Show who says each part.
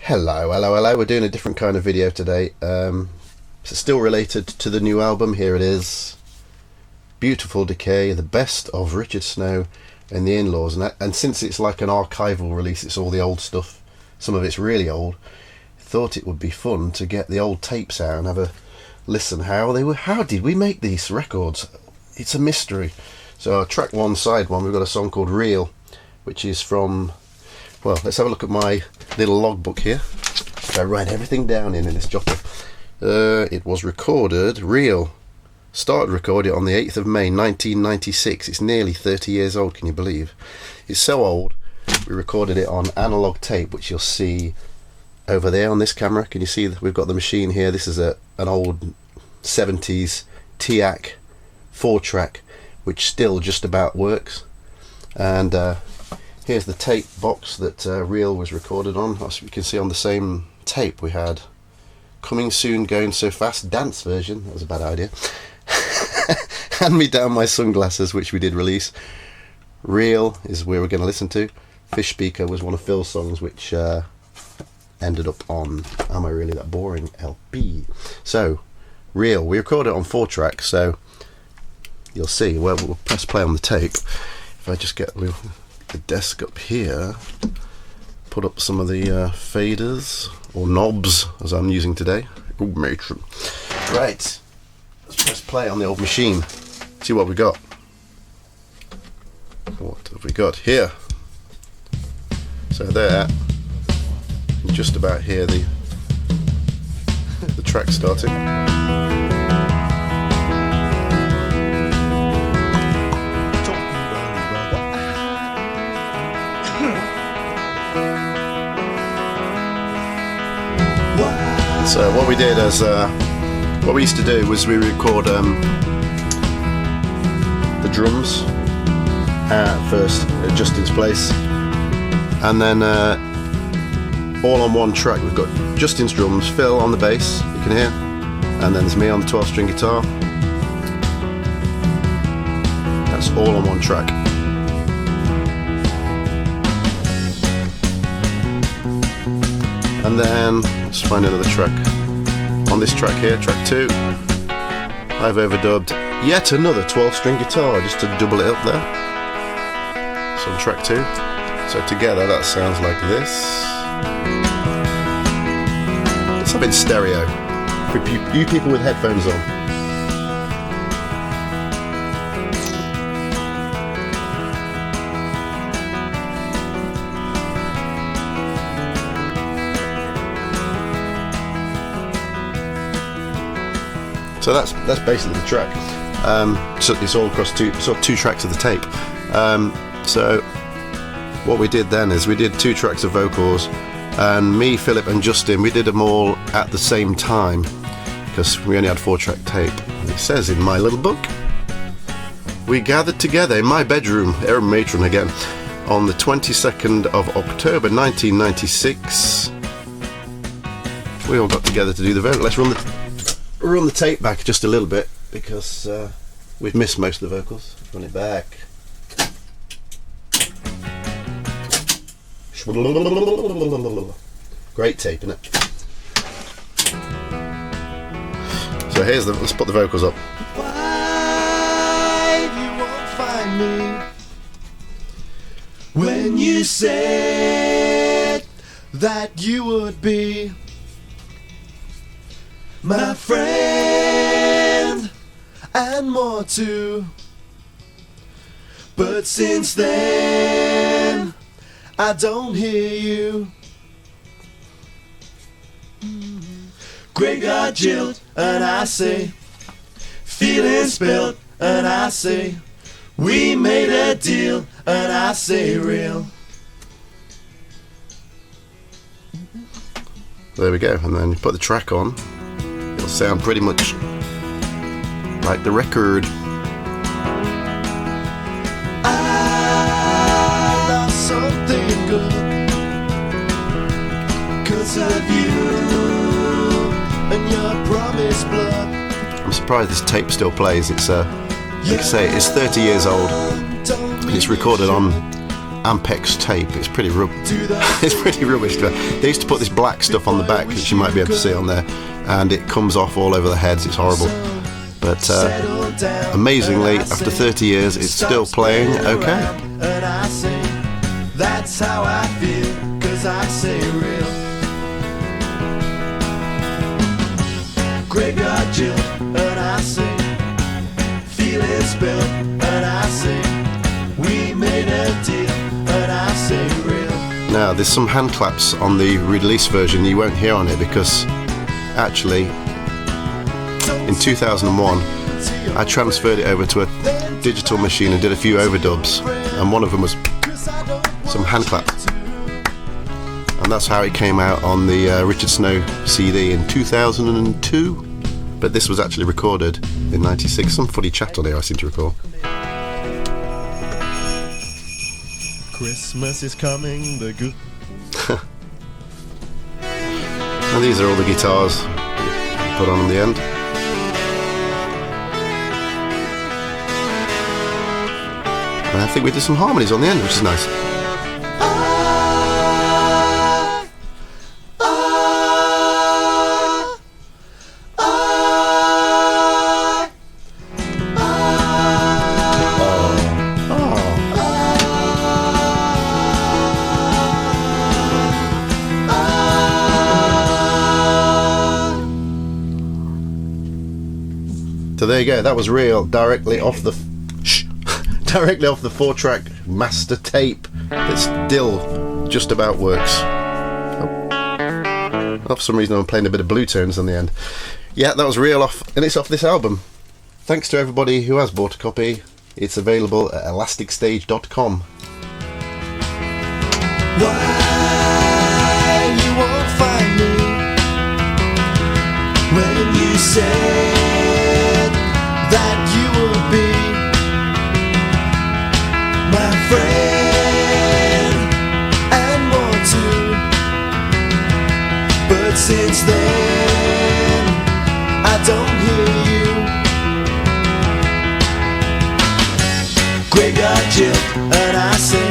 Speaker 1: Hello. We're doing a different kind of video today. It's still related to the new album. Here it is. Beautiful Decay, the best of Richard Snow and the Inlaws. And since it's like an archival release, it's all the old stuff. Some of it's really old. I thought it would be fun to get the old tapes out and have a listen. How did we make these records? It's a mystery. So track one, side one, we've got a song called Real, which is from, well, let's have a look at my little logbook here. I write everything down in this jotter. It was recorded, started recording on the 8th of May 1996. It's nearly 30 years old, can you believe? It's so old, we recorded it on analog tape, which you'll see over there on this camera. Can you see that we've got the machine here? This is an old 70s TIAC 4-track, which still just about works. And here's the tape box that Real was recorded on. As you can see on the same tape we had Coming Soon, Going So Fast dance version. That was a bad idea. Hand Me Down My Sunglasses, which we did release. Real is where we're going to listen to. Fish Speaker was one of Phil's songs, which ended up on Am I Really That Boring LP. So Real, we recorded it on 4 tracks, so you'll see. Well, we'll press play on the tape. If I just get the desk up here, put up some of the faders or knobs as I'm using today. Oh, matron. Right, let's press play on the old machine. See what we got. What have we got here? So there, you can just about hear the track starting. So what we did is, what we used to do was we record the drums first at Justin's place, and then all on one track. We've got Justin's drums, Phil on the bass, you can hear, and then there's me on the 12-string guitar. That's all on one track. And then let's find another track. On this track here, track 2, I've overdubbed yet another 12-string guitar just to double it up there. So on track 2. So together that sounds like this. Let's have it in stereo for you people with headphones on. So that's basically the track. So it's all across two tracks of the tape. So what we did then is we did 2 tracks of vocals, and me, Philip and Justin, we did them all at the same time because we only had 4-track tape. And it says in my little book, we gathered together in my bedroom, Aaron Matron again, on the 22nd of October 1996. We all got together to do the vocal. Let's run the tape back just a little bit because we've missed most of the vocals. Run it back. Great tape, isn't it? So let's put the vocals up.
Speaker 2: Why you won't find me when you said that you would be my friend and more too, but since then I don't hear you. Graveyard jilt, and I say feeling spilt, and I say we made a deal, and I say real.
Speaker 1: There we go, and then you put the track on. It'll sound pretty much like the record.
Speaker 2: I lost something good 'cause of you and your promised blood.
Speaker 1: I'm surprised this tape still plays. It's like I say, it's 30 years old. It's recorded on Ampex tape. It's pretty it's pretty rubbish. They used to put this black stuff on the back, which you might be able to see on there, and it comes off all over the heads. It's horrible. But amazingly, after 30 years, it's still playing okay.
Speaker 2: And I say, that's how I feel, 'cause I say real. Graveyard Jill, and I say, feeling spilled, and I say, we made a deal, and I say real.
Speaker 1: Now, there's some hand claps on the release version you won't hear on it because actually in 2001 I transferred it over to a digital machine and did a few overdubs, and one of them was some hand claps, and that's how it came out on the Richard Snow CD in 2002. But this was actually recorded in 96. Some funny chat on here, I seem to recall.
Speaker 2: Christmas is coming, the good.
Speaker 1: And these are all the guitars put on in the end. And I think we did some harmonies on the end, which is nice. So there you go. That was real, directly off the 4-track master tape that still just about works. Oh, for some reason I'm playing a bit of blue tones on the end. Yeah, that was real off, and it's off this album. Thanks to everybody who has bought a copy. It's available at elasticstage.com.
Speaker 2: Why you won't find me when you said that you would be my friend and more too. But since then I don't hear you. Graveyard Jill, and I say